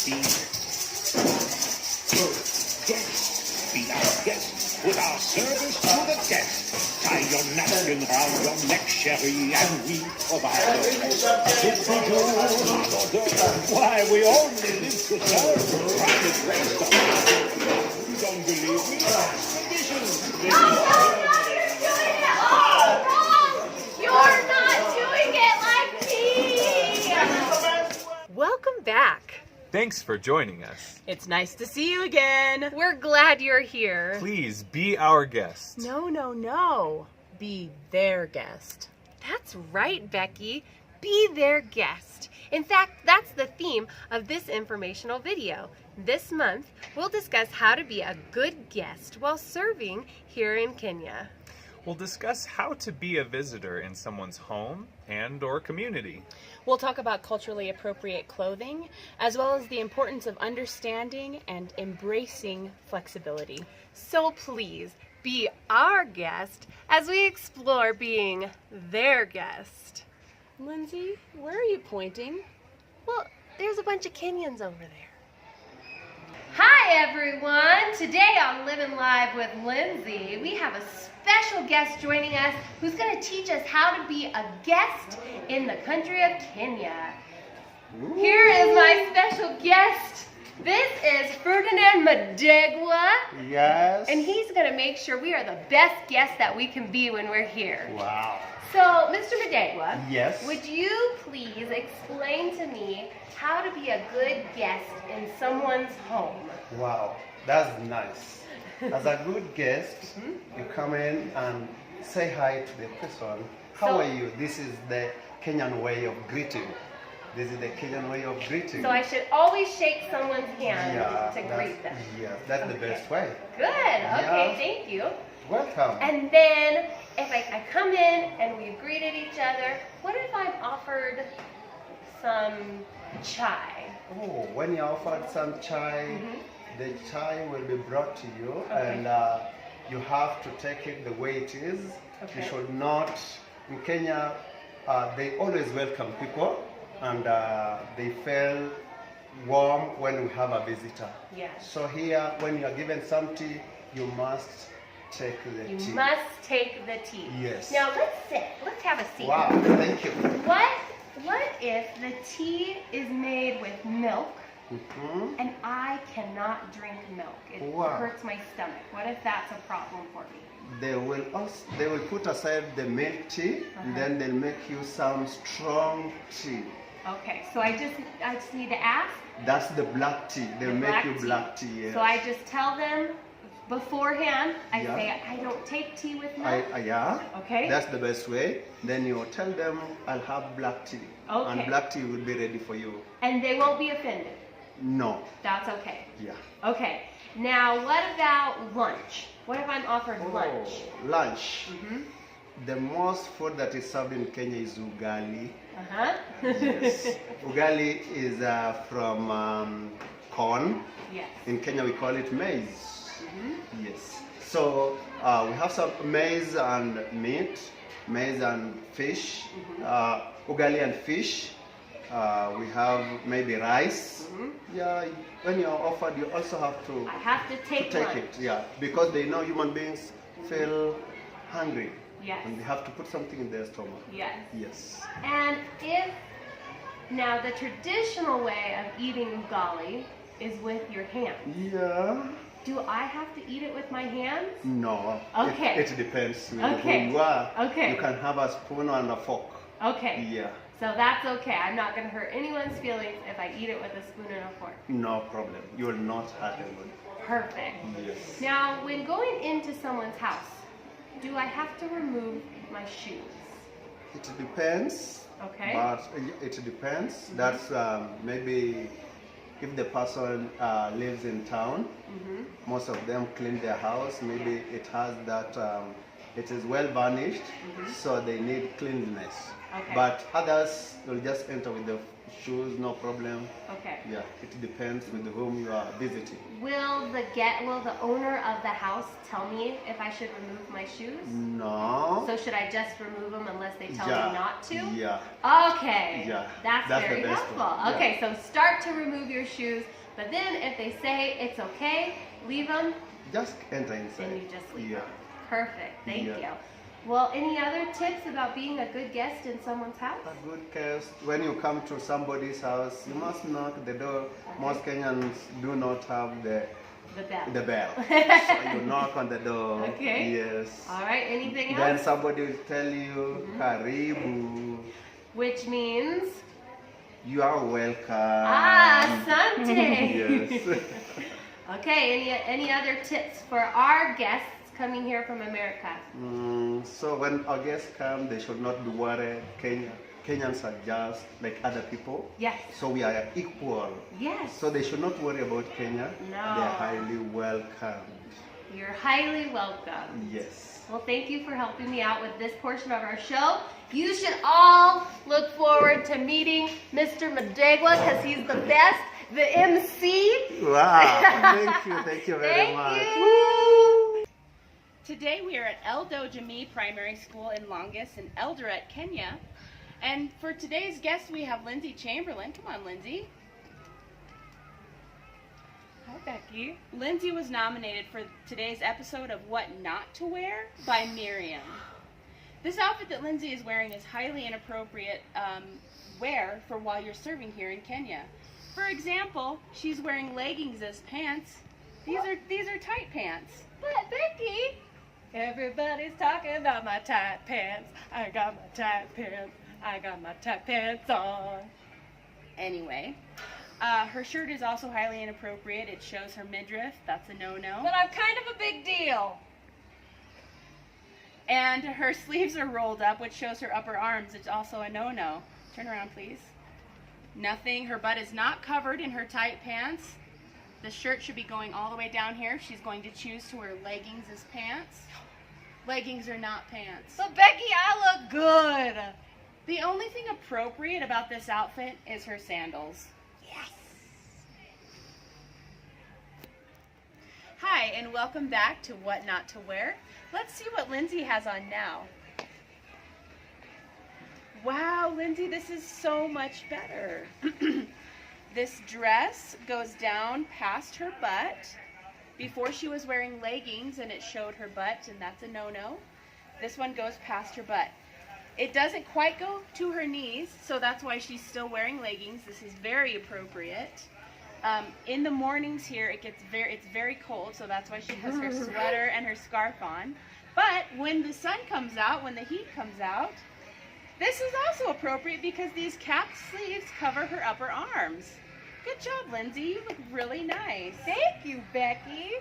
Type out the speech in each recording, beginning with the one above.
be good guest. Be our guest with our service to the guest. Tie your napkin round your neck, Sherry, and we provide the rest. If we do hors d'oeuvre, why, we only live to serve. Private rest. You don't believe me? Tradition. No, you're doing it all wrong! You're not doing it like me! Welcome back. Thanks for joining us. It's nice to see you again. We're glad you're here. Please be our guest. No. Be their guest. That's right, Becky. Be their guest. In fact, that's the theme of this informational video. This month, we'll discuss how to be a good guest while serving here in Kenya. We'll discuss how to be a visitor in someone's home and or community. We'll talk about culturally appropriate clothing, as well as the importance of understanding and embracing flexibility. So please, be our guest as we explore being their guest. Lindsay, where are you pointing? Well, there's a bunch of Kenyans over there. Hi everyone! Today on Living Live with Lindsay, we have a special guest joining us who's going to teach us how to be a guest in the country of Kenya. Ooh. Here is my special guest. This is Ferdinand Madegwa. Yes. And he's going to make sure we are the best guests that we can be when we're here. Wow. So, Mr. Madegwa, Yes. would you please explain to me how to be a good guest in someone's home? Wow, that's nice. As a good guest, you come in and say hi to the person. How So- are you? This is the Kenyan way of greeting. This is the Kenyan way of greeting. So I should always shake someone's hand to that's- greet them. Yeah, that's the best way. Good. Okay, Yeah. thank you. Welcome. And then if I come in and we've greeted each other, what if I'm offered some chai? Oh, when you're offered some chai, the chai will be brought to you, Okay. and you have to take it the way it is. Okay. You should not. In Kenya, they always welcome people, and they feel warm when we have a visitor. Yes. So here, when you are given some tea, you must take the You tea. must take the tea. Yes. Now let's sit. Let's have a seat. Wow, thank you. What if the tea is made with milk Mhm. and I cannot drink milk? It Wow. hurts my stomach. What if that's a problem for me? They will put aside the milk tea, and then they'll make you some strong tea. Okay, so I just need to ask. That's the black tea. They'll The make black you tea. black tea. Yes. So I just tell them beforehand. I Yeah. say I don't take tea with milk. Yeah. Okay. That's the best way. Then you tell them I'll have black tea. Okay. And black tea will be ready for you. And they won't be offended. No. That's okay. Yeah. Okay. Now what about lunch? What if I'm offered lunch? Oh, lunch. The most food that is served in Kenya is ugali. Uh-huh. Yes. Ugali is from corn. Yes. In Kenya, we call it maize. Yes. So we have some maize and meat, maize and fish, ugali and fish. We have maybe rice. Yeah. When you are offered, you also have to I have to take lunch. it. Yeah, because they know human beings feel hungry. Yes. And they have to put something in their stomach. Yes. Yes. And now the traditional way of eating ugali is with your hands. Yeah. Do I have to eat it with my hands? No. Okay. It depends who Okay. you are. Okay. You can have a spoon and a fork. Okay. Yeah. So that's okay. I'm not going to hurt anyone's feelings if I eat it with a spoon and a fork. No problem. You will not hurt anyone. Perfect. Yes. Now, when going into someone's house, do I have to remove my shoes? It depends. Okay. But it depends. That's maybe if the person lives in town, most of them clean their house. Maybe it has that, it is well varnished, so they need cleanliness. Okay. But others will just enter with the shoes, no problem. Okay. Yeah, it depends with whom you are visiting. Will the owner of the house tell me if I should remove my shoes? No. So should I just remove them unless they tell Yeah. me not to? Yeah. Okay. Yeah. That's very the best helpful. one. Okay, so start to remove your shoes, but then if they say it's okay, leave them, Just enter inside. then you just leave Yeah. them. Perfect. Thank Yeah. you. Well, any other tips about being a good guest in someone's house? A good guest. When you come to somebody's house, you must knock the door. Most Kenyans do not have the The bell. bell. So you knock on the door. Okay. Yes. All right, anything Then else? somebody will tell you, Karibu. Which means, You are welcome. Asante. Yes. Okay, any other tips for our guests coming here from America? So when our guests come, they should not be worried. Kenyans are just like other people. Yes. So we are equal. Yes. So they should not worry about Kenya. No. They are highly welcome. You're highly welcome. Yes. Well, thank you for helping me out with this portion of our show. You should all look forward to meeting Mr. Madegwa because he's the best, the MC. Wow. Thank you very Thank much. you. Today we are at Eldo Jamii Primary School in Longus in Eldoret, Kenya. And for today's guest we have Lindsay Chamberlain. Come on, Lindsay. Hi, Becky. Lindsay was nominated for today's episode of What Not to Wear by Miriam. This outfit that Lindsay is wearing is highly inappropriate wear for while you're serving here in Kenya. For example, she's wearing leggings as pants. These are tight pants. But Becky, everybody's talking about my tight pants. I got my tight pants. I got my tight pants on. Anyway, her shirt is also highly inappropriate. It shows her midriff. That's a no-no. But I'm kind of a big deal. And her sleeves are rolled up, which shows her upper arms. It's also a no-no. Turn around, please. Nothing. Her butt is not covered in her tight pants. The shirt should be going all the way down here. She's going to choose to wear leggings as pants. Leggings are not pants. But Becky, I look good. The only thing appropriate about this outfit is her sandals. Yes. Hi, and welcome back to What Not to Wear. Let's see what Lindsay has on now. Wow, Lindsay, this is so much better. This dress goes down past her butt. Before she was wearing leggings and it showed her butt, and that's a no-no. This one goes past her butt. It doesn't quite go to her knees, so that's why she's still wearing leggings. This is very appropriate. In the mornings here, it's very cold, so that's why she has her sweater and her scarf on. But when the sun comes out, when the heat comes out, this is also appropriate because these capped sleeves cover her upper arms. Good job, Lindsay. You look really nice. Thank you, Becky.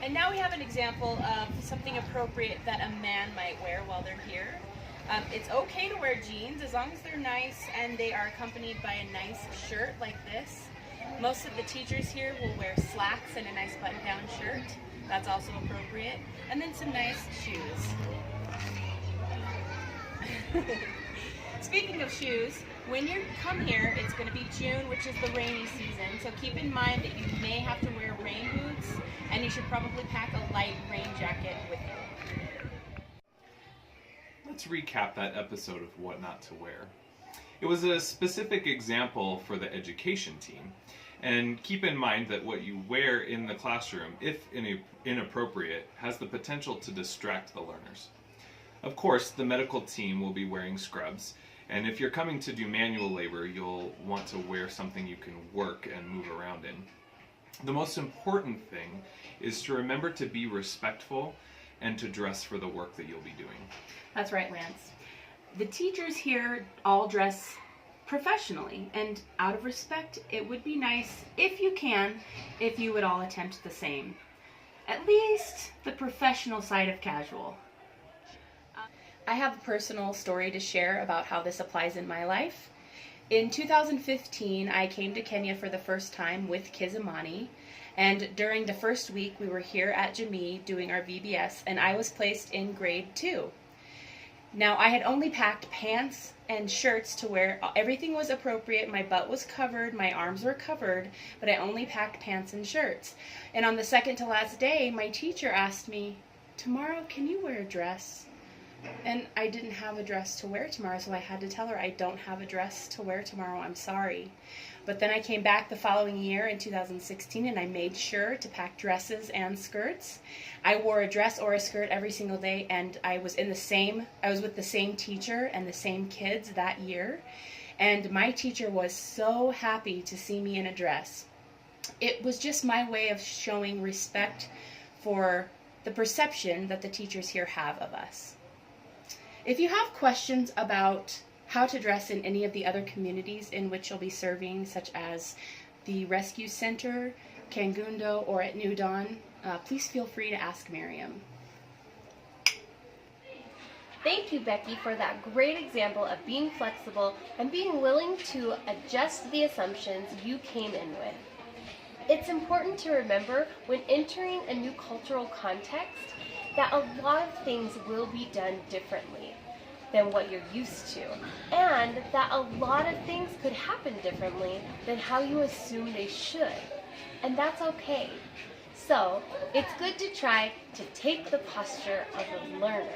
And now we have an example of something appropriate that a man might wear while they're here. It's okay to wear jeans as long as they're nice and they are accompanied by a nice shirt like this. Most of the teachers here will wear slacks and a nice button-down shirt. That's also appropriate. And then some nice shoes. Speaking of shoes, when you come here, it's going to be June, which is the rainy season. So keep in mind that you may have to wear rain boots, and you should probably pack a light rain jacket with you. Let's recap that episode of What Not to Wear. It was a specific example for the education team. And keep in mind that what you wear in the classroom, if inappropriate, has the potential to distract the learners. Of course, the medical team will be wearing scrubs, and if you're coming to do manual labor, you'll want to wear something you can work and move around in. The most important thing is to remember to be respectful and to dress for the work that you'll be doing. That's right, Lance. The teachers here all dress professionally, and out of respect, it would be nice, if you can, if you would all attempt the same. At least the professional side of casual. I have a personal story to share about how this applies in my life. In 2015, I came to Kenya for the first time with Kizimani, and during the first week we were here at Jamii doing our VBS, and I was placed in grade 2. Now, I had only packed pants, and shirts to wear. Everything was appropriate. My butt was covered, my arms were covered, but I only packed pants and shirts. And on the second to last day, my teacher asked me, "Tomorrow, can you wear a dress?" And I didn't have a dress to wear tomorrow, so I had to tell her, "I don't have a dress to wear tomorrow, I'm sorry." But then I came back the following year in 2016 and I made sure to pack dresses and skirts. I wore a dress or a skirt every single day, and I was with the same teacher and the same kids that year. And my teacher was so happy to see me in a dress. It was just my way of showing respect for the perception that the teachers here have of us. If you have questions about how to dress in any of the other communities in which you'll be serving, such as the Rescue Center, Kangundo, or at New Dawn, please feel free to ask Miriam. Thank you, Becky, for that great example of being flexible and being willing to adjust the assumptions you came in with. It's important to remember when entering a new cultural context that a lot of things will be done differently than what you're used to, and that a lot of things could happen differently than how you assume they should, and that's okay. So it's good to try to take the posture of a learner.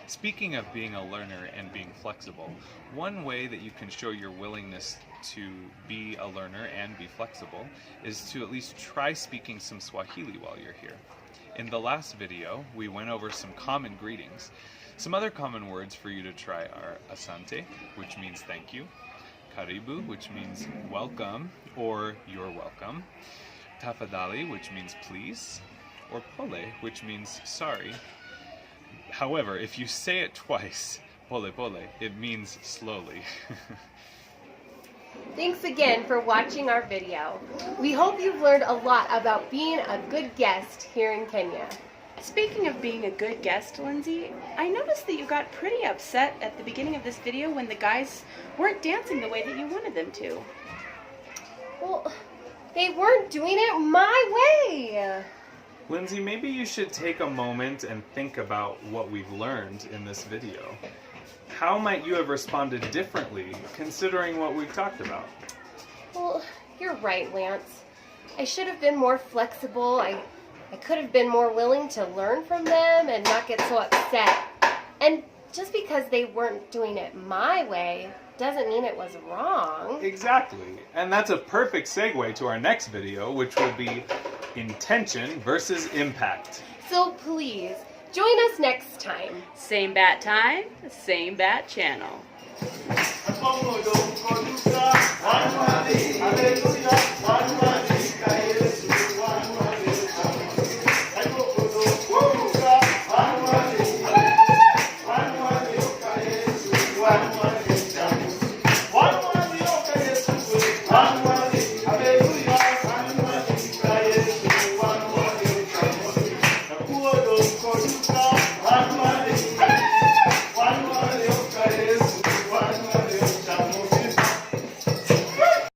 Speaking of being a learner and being flexible, one way that you can show your willingness to be a learner and be flexible is to at least try speaking some Swahili while you're here. In the last video, we went over some common greetings. Some other common words for you to try are asante, which means thank you, karibu, which means welcome or you're welcome, tafadhali, which means please, or pole, which means sorry. However, if you say it twice, pole pole, it means slowly. Thanks again for watching our video. We hope you've learned a lot about being a good guest here in Kenya. Speaking of being a good guest, Lindsay, I noticed that you got pretty upset at the beginning of this video when the guys weren't dancing the way that you wanted them to. Well, they weren't doing it my way. Lindsay, maybe you should take a moment and think about what we've learned in this video. How might you have responded differently considering what we've talked about? Well, you're right, Lance. I should have been more flexible. I could have been more willing to learn from them and not get so upset. And just because they weren't doing it my way doesn't mean it was wrong. Exactly. And that's a perfect segue to our next video, which will be intention versus impact. So please, join us next time. Same bat time, same bat channel.